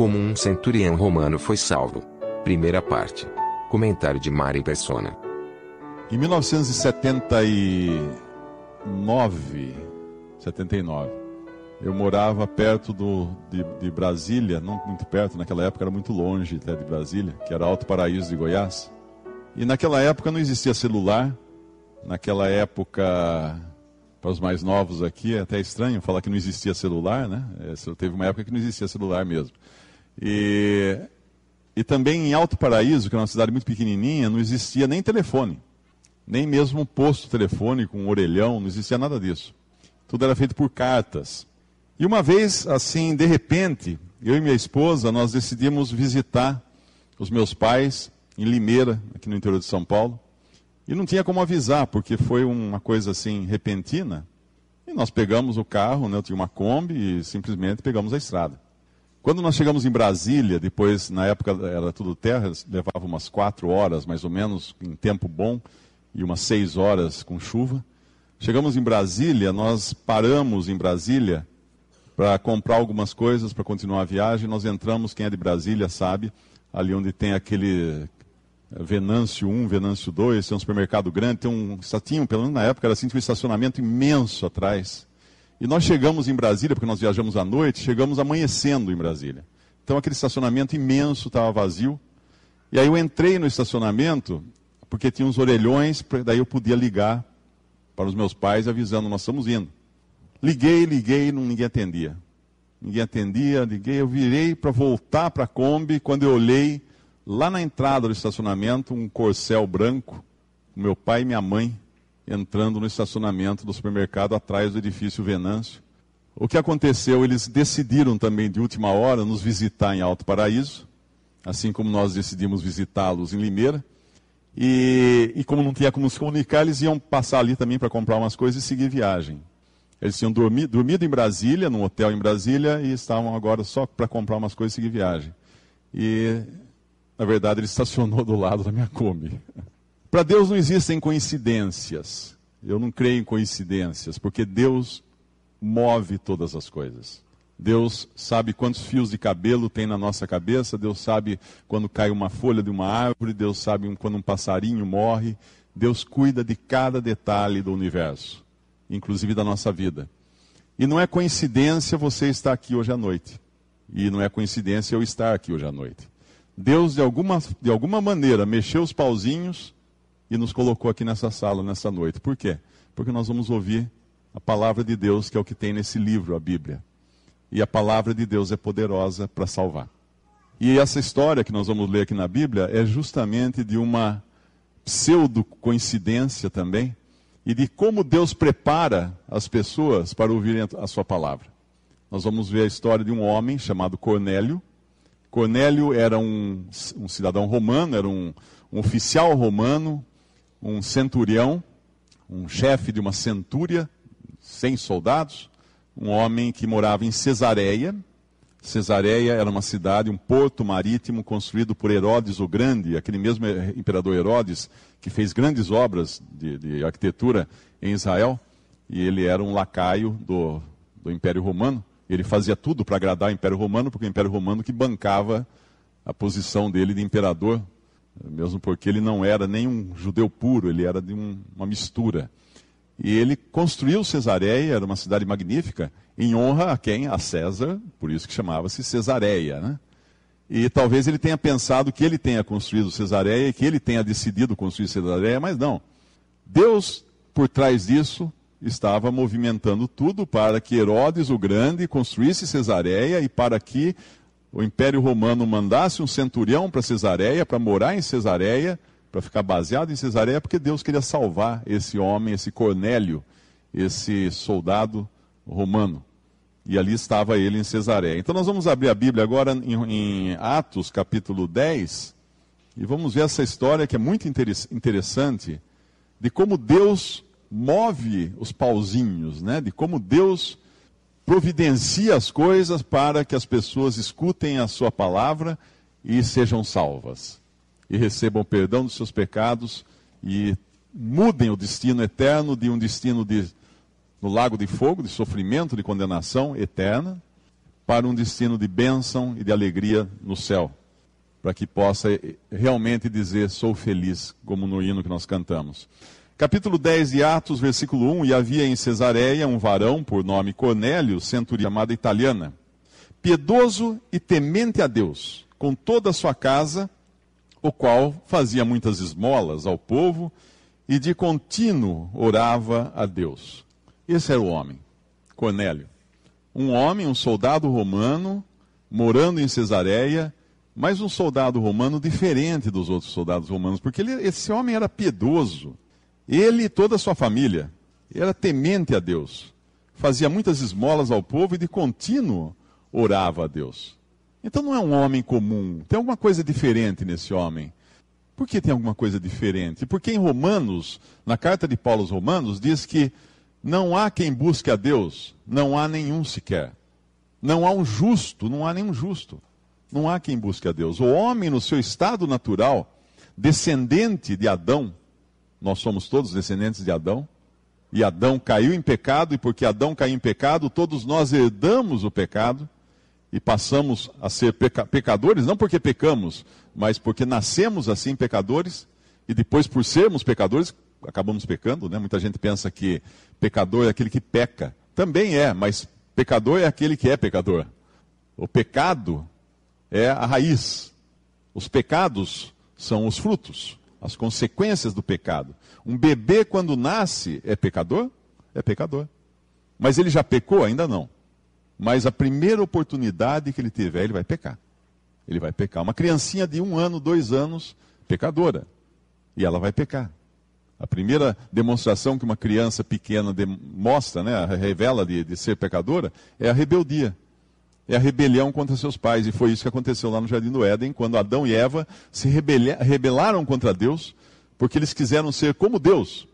Como um centurião romano foi salvo. Primeira parte. Comentário de Mari Persona. Em 1979, eu morava perto de Brasília, não muito perto, naquela época era muito longe até de Brasília, que era Alto Paraíso de Goiás. E naquela época não existia celular. Naquela época, para os mais novos aqui, é até estranho falar que não existia celular, né? Teve uma época que não existia celular mesmo. E também em Alto Paraíso, que é uma cidade muito pequenininha, não existia nem telefone. Nem mesmo um posto telefônico, um orelhão, não existia nada disso. Tudo era feito por cartas. E uma vez, assim, de repente, eu e minha esposa, nós decidimos visitar os meus pais em Limeira, aqui no interior de São Paulo. E não tinha como avisar, porque foi uma coisa assim, repentina. E nós pegamos o carro, né, eu tinha uma Kombi, e simplesmente pegamos a estrada. Quando nós chegamos em Brasília, depois, na época era tudo terra, levava umas 4 horas, mais ou menos, em tempo bom, e umas 6 horas com chuva. Chegamos em Brasília, nós paramos em Brasília para comprar algumas coisas, para continuar a viagem. Nós entramos, quem é de Brasília sabe, ali onde tem aquele Venâncio 1, Venâncio 2, tem um supermercado grande, tinha pelo menos na época, era assim, tinha um estacionamento imenso atrás. E nós chegamos em Brasília, porque nós viajamos à noite, chegamos amanhecendo em Brasília. Então aquele estacionamento imenso estava vazio. E aí eu entrei no estacionamento, porque tinha uns orelhões, daí eu podia ligar para os meus pais avisando, nós estamos indo. Liguei, ninguém atendia. Liguei, eu virei para voltar para a Kombi, quando eu olhei, lá na entrada do estacionamento, um Corcel branco, meu pai e minha mãe, entrando no estacionamento do supermercado atrás do edifício Venâncio. O que aconteceu? Eles decidiram também de última hora nos visitar em Alto Paraíso, assim como nós decidimos visitá-los em Limeira. E como não tinha como se comunicar, eles iam passar ali também para comprar umas coisas e seguir viagem. Eles tinham dormido em Brasília, num hotel em Brasília, e estavam agora só para comprar umas coisas e seguir viagem. E, na verdade, ele estacionou do lado da minha Kombi. Para Deus não existem coincidências. Eu não creio em coincidências, porque Deus move todas as coisas. Deus sabe quantos fios de cabelo tem na nossa cabeça, Deus sabe quando cai uma folha de uma árvore, Deus sabe quando um passarinho morre. Deus cuida de cada detalhe do universo, inclusive da nossa vida. E não é coincidência você estar aqui hoje à noite. E não é coincidência eu estar aqui hoje à noite. Deus, de alguma maneira, mexeu os pauzinhos e nos colocou aqui nessa sala, nessa noite. Por quê? Porque nós vamos ouvir a palavra de Deus, que é o que tem nesse livro, a Bíblia. E a palavra de Deus é poderosa para salvar. E essa história que nós vamos ler aqui na Bíblia é justamente de uma pseudo-coincidência também, e de como Deus prepara as pessoas para ouvirem a sua palavra. Nós vamos ver a história de um homem chamado Cornélio. Cornélio era um cidadão romano, era um oficial romano, um centurião, um chefe de uma centúria, 100 soldados, um homem que morava em Cesareia. Cesareia era uma cidade, um porto marítimo construído por Herodes o Grande, aquele mesmo imperador Herodes, que fez grandes obras de arquitetura em Israel, e ele era um lacaio do Império Romano. Ele fazia tudo para agradar o Império Romano, porque o Império Romano que bancava a posição dele de imperador, mesmo porque ele não era nem um judeu puro, ele era de uma mistura. E ele construiu Cesareia, era uma cidade magnífica, em honra a quem? A César, por isso que chamava-se Cesareia, né? E talvez ele tenha pensado que ele tenha construído Cesareia e que ele tenha decidido construir Cesareia, mas não. Deus, por trás disso, estava movimentando tudo para que Herodes o Grande construísse Cesareia e para que o Império Romano mandasse um centurião para Cesareia, para morar em Cesareia, para ficar baseado em Cesareia, porque Deus queria salvar esse homem, esse Cornélio, esse soldado romano. E ali estava ele em Cesareia. Então nós vamos abrir a Bíblia agora em Atos, capítulo 10, e vamos ver essa história que é muito interessante, de como Deus move os pauzinhos, né? De como Deus providencia as coisas para que as pessoas escutem a sua palavra e sejam salvas. E recebam perdão dos seus pecados e mudem o destino eterno de um destino no lago de fogo, de sofrimento, de condenação eterna, para um destino de bênção e de alegria no céu, para que possa realmente dizer, sou feliz, como no hino que nós cantamos. Capítulo 10 de Atos, versículo 1, e havia em Cesareia um varão, por nome Cornélio, centurião, chamada Italiana, piedoso e temente a Deus, com toda a sua casa, o qual fazia muitas esmolas ao povo, e de contínuo orava a Deus. Esse era o homem, Cornélio. Um homem, um soldado romano, morando em Cesareia, mas um soldado romano diferente dos outros soldados romanos, porque esse homem era piedoso. Ele e toda a sua família, era temente a Deus. Fazia muitas esmolas ao povo e de contínuo orava a Deus. Então não é um homem comum, tem alguma coisa diferente nesse homem. Por que tem alguma coisa diferente? Porque em Romanos, na carta de Paulo aos Romanos, diz que não há quem busque a Deus, não há nenhum sequer. Não há um justo, não há nenhum justo. Não há quem busque a Deus. O homem, no seu estado natural, descendente de Adão, nós somos todos descendentes de Adão, e Adão caiu em pecado, e porque Adão caiu em pecado, todos nós herdamos o pecado, e passamos a ser pecadores, não porque pecamos, mas porque nascemos assim pecadores, e depois por sermos pecadores, acabamos pecando, né? Muita gente pensa que pecador é aquele que peca. Também é, mas pecador é aquele que é pecador. O pecado é a raiz. Os pecados são os frutos, as consequências do pecado. Um bebê, quando nasce, é pecador? É pecador. Mas ele já pecou? Ainda não. Mas a primeira oportunidade que ele tiver, ele vai pecar. Ele vai pecar. Uma criancinha de 1 ano, 2 anos, pecadora. E ela vai pecar. A primeira demonstração que uma criança pequena mostra, né, revela de ser pecadora, é a rebeldia. É a rebelião contra seus pais. E foi isso que aconteceu lá no Jardim do Éden, quando Adão e Eva se rebelaram contra Deus, porque eles quiseram ser como Deus.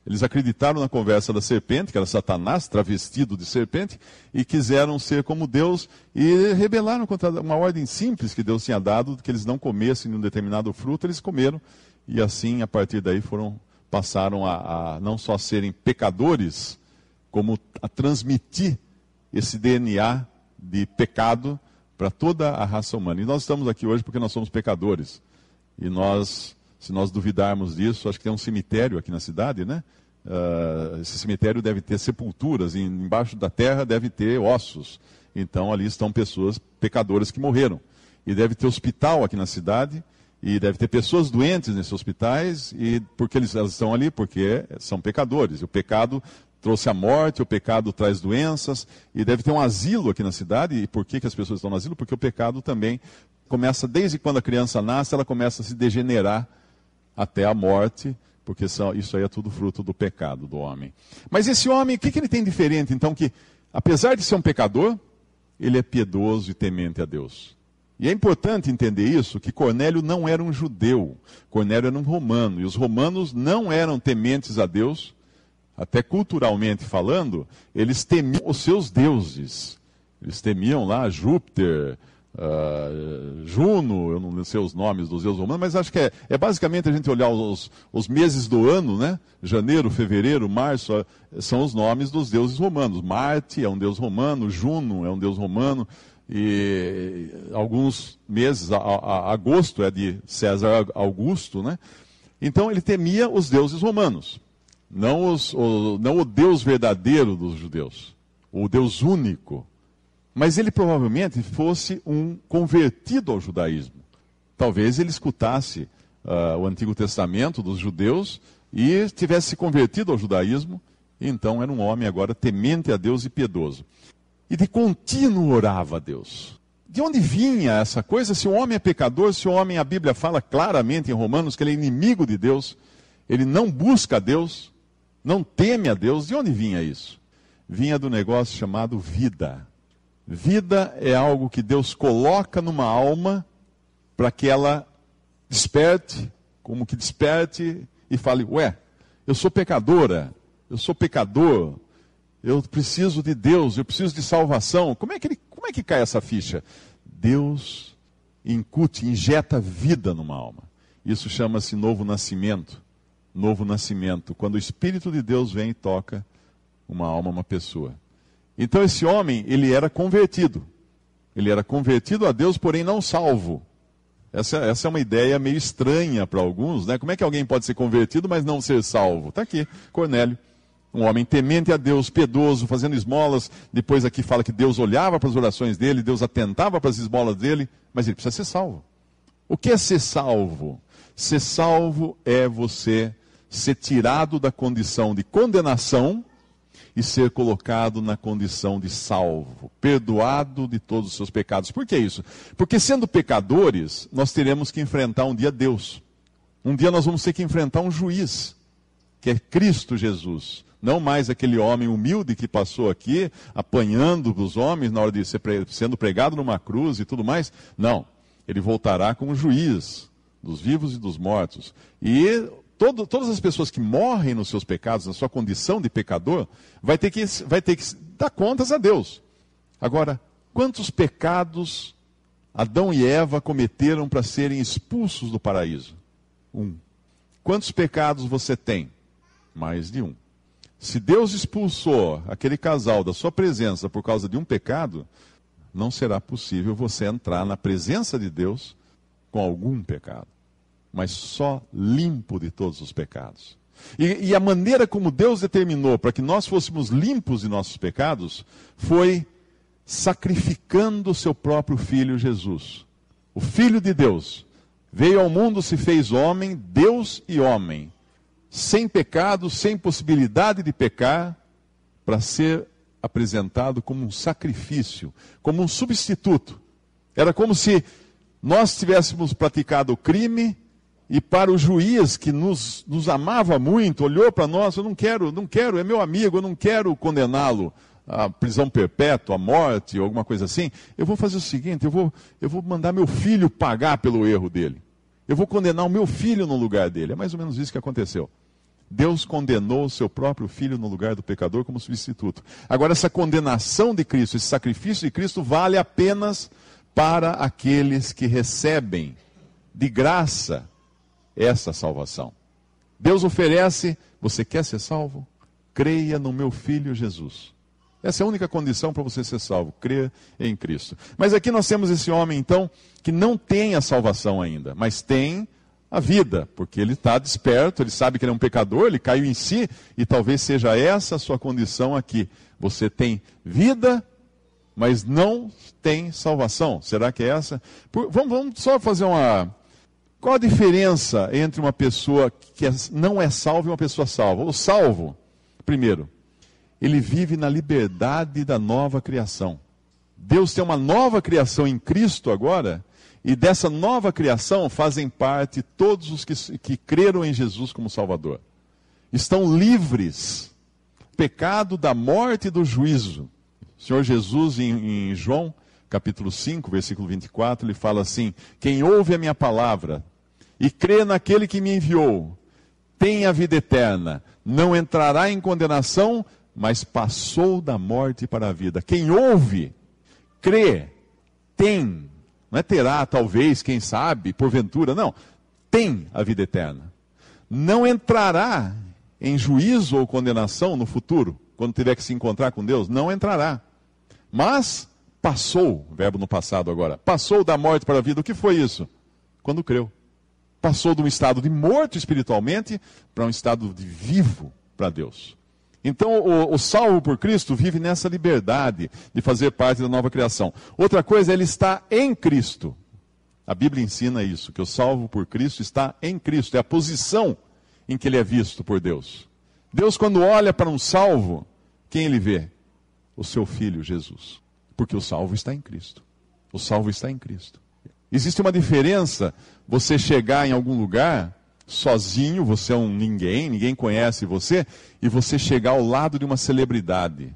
Eles acreditaram na conversa da serpente, que era Satanás, travestido de serpente, e quiseram ser como Deus, e rebelaram contra uma ordem simples que Deus tinha dado, que eles não comessem de um determinado fruto, eles comeram, e assim, a partir daí, passaram a não só serem pecadores, como a transmitir esse DNA de pecado para toda a raça humana. E nós estamos aqui hoje porque nós somos pecadores. E nós, se nós duvidarmos disso, acho que tem um cemitério aqui na cidade, né? Esse cemitério deve ter sepulturas, e embaixo da terra deve ter ossos. Então ali estão pessoas pecadoras que morreram. E deve ter hospital aqui na cidade, e deve ter pessoas doentes nesses hospitais, e porque elas estão ali porque são pecadores. E o pecado trouxe a morte, o pecado traz doenças, e deve ter um asilo aqui na cidade. E por que as pessoas estão no asilo? Porque o pecado também começa, desde quando a criança nasce, ela começa a se degenerar até a morte, porque isso aí é tudo fruto do pecado do homem. Mas esse homem, o que ele tem diferente? Então, que apesar de ser um pecador, ele é piedoso e temente a Deus. E é importante entender isso, que Cornélio não era um judeu, Cornélio era um romano, e os romanos não eram tementes a Deus, até culturalmente falando, eles temiam os seus deuses. Eles temiam lá Júpiter, Juno, eu não sei os nomes dos deuses romanos, mas acho que é basicamente a gente olhar os meses do ano, né? Janeiro, fevereiro, março, são os nomes dos deuses romanos. Marte é um deus romano, Juno é um deus romano, e alguns meses, agosto é de César Augusto, né? Então ele temia os deuses romanos, não o Deus verdadeiro dos judeus, o Deus único. Mas ele provavelmente fosse um convertido ao judaísmo. Talvez ele escutasse o Antigo Testamento dos judeus e tivesse se convertido ao judaísmo, e então era um homem agora temente a Deus e piedoso. E de contínuo orava a Deus. De onde vinha essa coisa? Se o homem é pecador, se o homem, a Bíblia fala claramente em Romanos que ele é inimigo de Deus, ele não busca a Deus, não teme a Deus, de onde vinha isso? Vinha do negócio chamado vida. Vida é algo que Deus coloca numa alma para que ela desperte, como que desperte e fale, eu sou pecadora, eu sou pecador, eu preciso de Deus, eu preciso de salvação. Como é que cai essa ficha? Deus injeta vida numa alma. Isso chama-se novo nascimento. Novo nascimento, quando o Espírito de Deus vem e toca uma alma, uma pessoa. Então esse homem, ele era convertido. Ele era convertido a Deus, porém não salvo. Essa é uma ideia meio estranha para alguns, né? Como é que alguém pode ser convertido, mas não ser salvo? Está aqui, Cornélio. Um homem temente a Deus, piedoso, fazendo esmolas. Depois aqui fala que Deus olhava para as orações dele, Deus atentava para as esmolas dele, mas ele precisa ser salvo. O que é ser salvo? Ser salvo é você ser tirado da condição de condenação e ser colocado na condição de salvo, perdoado de todos os seus pecados. Por que isso? Porque sendo pecadores, nós teremos que enfrentar um dia Deus. Um dia nós vamos ter que enfrentar um juiz, que é Cristo Jesus. Não mais aquele homem humilde que passou aqui, apanhando os homens na hora de ser sendo pregado numa cruz e tudo mais. Não, ele voltará como juiz dos vivos e dos mortos. E todas as pessoas que morrem nos seus pecados, na sua condição de pecador, vai ter que dar contas a Deus. Agora, quantos pecados Adão e Eva cometeram para serem expulsos do paraíso? 1. Quantos pecados você tem? Mais de 1. Se Deus expulsou aquele casal da sua presença por causa de um pecado, não será possível você entrar na presença de Deus com algum pecado, mas só limpo de todos os pecados. E a maneira como Deus determinou para que nós fôssemos limpos de nossos pecados foi sacrificando o seu próprio Filho Jesus. O Filho de Deus veio ao mundo, se fez homem, Deus e homem, sem pecado, sem possibilidade de pecar, para ser apresentado como um sacrifício, como um substituto. Era como se nós tivéssemos praticado o crime e para o juiz que nos amava muito, olhou para nós, eu não quero, é meu amigo, eu não quero condená-lo à prisão perpétua, à morte, ou alguma coisa assim. Eu vou fazer o seguinte, eu vou mandar meu filho pagar pelo erro dele. Eu vou condenar o meu filho no lugar dele. É mais ou menos isso que aconteceu. Deus condenou o seu próprio filho no lugar do pecador como substituto. Agora, essa condenação de Cristo, esse sacrifício de Cristo vale apenas para aqueles que recebem de graça essa salvação. Deus oferece, você quer ser salvo? Creia no meu Filho Jesus. Essa é a única condição para você ser salvo, crer em Cristo. Mas aqui nós temos esse homem, então, que não tem a salvação ainda, mas tem a vida, porque ele está desperto, ele sabe que ele é um pecador, ele caiu em si, e talvez seja essa a sua condição aqui. Você tem vida, mas não tem salvação. Será que é essa? Vamos só fazer uma... Qual a diferença entre uma pessoa que não é salva e uma pessoa salva? O salvo, primeiro, ele vive na liberdade da nova criação. Deus tem uma nova criação em Cristo agora, e dessa nova criação fazem parte todos os que creram em Jesus como Salvador. Estão livres do pecado, da morte e do juízo. O Senhor Jesus, em João, capítulo 5, versículo 24, ele fala assim: quem ouve a minha palavra e crê naquele que me enviou, tem a vida eterna, não entrará em condenação, mas passou da morte para a vida. Quem ouve, crê, tem, não é terá, talvez, quem sabe, porventura, não, tem a vida eterna. Não entrará em juízo ou condenação no futuro, quando tiver que se encontrar com Deus, não entrará. Mas passou, verbo no passado agora, passou da morte para a vida. O que foi isso? Quando creu. Passou de um estado de morto espiritualmente para um estado de vivo para Deus. Então, o salvo por Cristo vive nessa liberdade de fazer parte da nova criação. Outra coisa, ele está em Cristo. A Bíblia ensina isso, que o salvo por Cristo está em Cristo. É a posição em que ele é visto por Deus. Deus, quando olha para um salvo, quem ele vê? O seu Filho, Jesus. Porque o salvo está em Cristo. O salvo está em Cristo. Existe uma diferença você chegar em algum lugar sozinho, você é um ninguém conhece você, e você chegar ao lado de uma celebridade,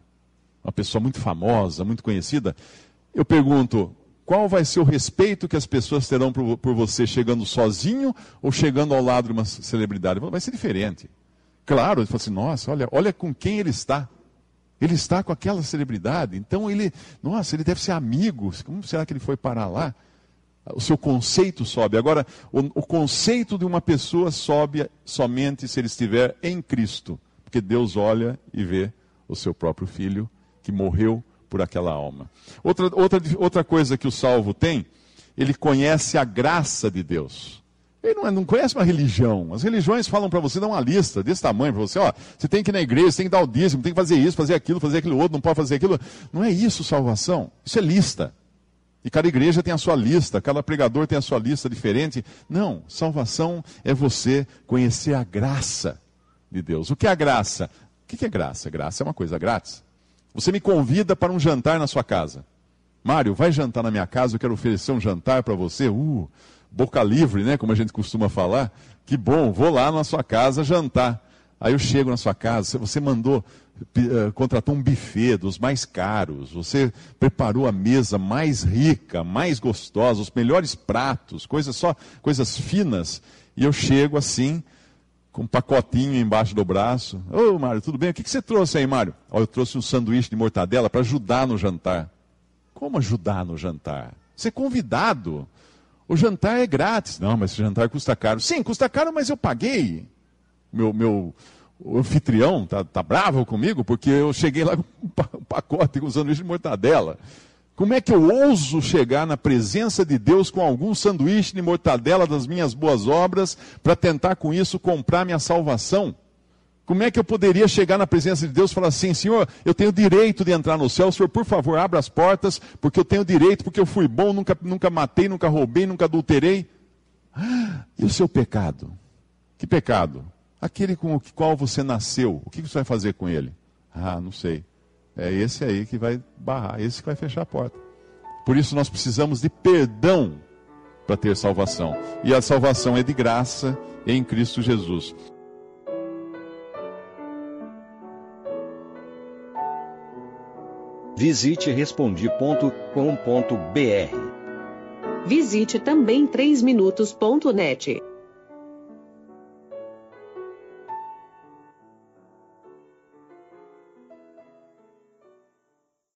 uma pessoa muito famosa, muito conhecida. Eu pergunto, qual vai ser o respeito que as pessoas terão por você chegando sozinho ou chegando ao lado de uma celebridade? Vai ser diferente. Claro, ele fala assim, nossa, olha com quem ele está. Ele está com aquela celebridade, então ele deve ser amigo. Como será que ele foi parar lá? O seu conceito sobe. Agora, o conceito de uma pessoa sobe somente se ele estiver em Cristo. Porque Deus olha e vê o seu próprio Filho, que morreu por aquela alma. Outra coisa que o salvo tem, ele conhece a graça de Deus. Ele não conhece uma religião. As religiões falam para você, dão uma lista desse tamanho para você, ó, você tem que ir na igreja, você tem que dar o dízimo, tem que fazer isso, fazer aquilo outro, não pode fazer aquilo. Não é isso salvação, isso é lista. E cada igreja tem a sua lista, cada pregador tem a sua lista diferente. Não, salvação é você conhecer a graça de Deus. O que é a graça? O que é graça? Graça é uma coisa grátis. Você me convida para um jantar na sua casa. Mário, vai jantar na minha casa, eu quero oferecer um jantar para você. Boca livre, né? Como a gente costuma falar. Que bom, vou lá na sua casa jantar. Aí eu chego na sua casa, você contratou um buffet dos mais caros, você preparou a mesa mais rica, mais gostosa, os melhores pratos, coisas finas. E eu chego assim, com um pacotinho embaixo do braço. Ô, Mário, tudo bem? O que você trouxe aí, Mário? Eu trouxe um sanduíche de mortadela para ajudar no jantar. Como ajudar no jantar? Ser convidado. O jantar é grátis. Não, mas esse jantar custa caro. Sim, custa caro, mas eu paguei. O anfitrião tá bravo comigo porque eu cheguei lá com um pacote com sanduíche de mortadela. Como é que eu ouso chegar na presença de Deus com algum sanduíche de mortadela das minhas boas obras para tentar com isso comprar minha salvação? Como é que eu poderia chegar na presença de Deus e falar assim, Senhor, eu tenho direito de entrar no céu, Senhor, por favor, abra as portas, porque eu tenho direito, porque eu fui bom, nunca matei, nunca roubei, nunca adulterei. E o seu pecado? Que pecado? Aquele com o qual você nasceu, o que você vai fazer com ele? Não sei. É esse aí que vai barrar, esse que vai fechar a porta. Por isso nós precisamos de perdão para ter salvação. E a salvação é de graça em Cristo Jesus. Visite Respondi.com.br. Visite também 3minutos.net.